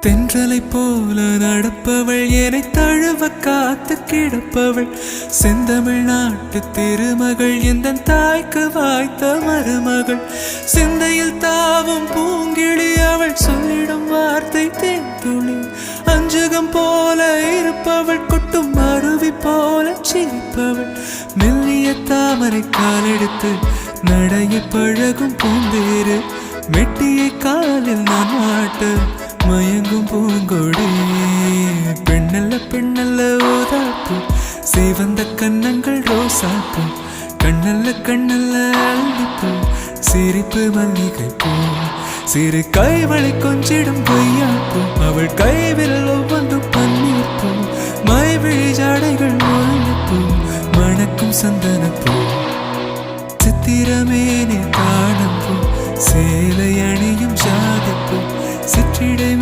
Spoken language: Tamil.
தென்றலை போல நடப்பவள் என்னை தழுவ காத்து கிடப்பவள் செந்தமிழ் நாட்டு திருமகள் எந்த தாய்க்கு வாய்த்த மருமகள் சிந்தையில் தாவும் பூங்கிழி அவள் சொல்லிடும் வார்த்தை தேன்துளி அஞ்சுகம் போல இருப்பவள் கொட்டும் அருவி போல சிரிப்பவள் மெல்லிய தாமரை காலெடுத்து நடைய பழகும் பூந்தேறு மெட்டியை காலில் நான் மாட்ட மயங்கும் பூங்கொடி பெண்ணல்ல பெண்ணல்ல ஓதாப்பு சேவந்த கண்ணங்கள் ரோசாப்பு கண்ணல்ல கண்ணல்ல அள்ளிப்பு சிரிப்பு மல்லிகை பூ சிறு கைவளை கொஞ்சிடும் பொய்யாப்பு அவள் கைவிரல் ஒவ்வொன்றும் பன்னீர் பூ மைவிழி ஜாடைகள் முல்லைப்பூ மணக்கும் சந்தனப்பூ சித்திரமேனே காணப்பூ சேலை அணியும் ஜாதிப்பூ சிற்றிடமே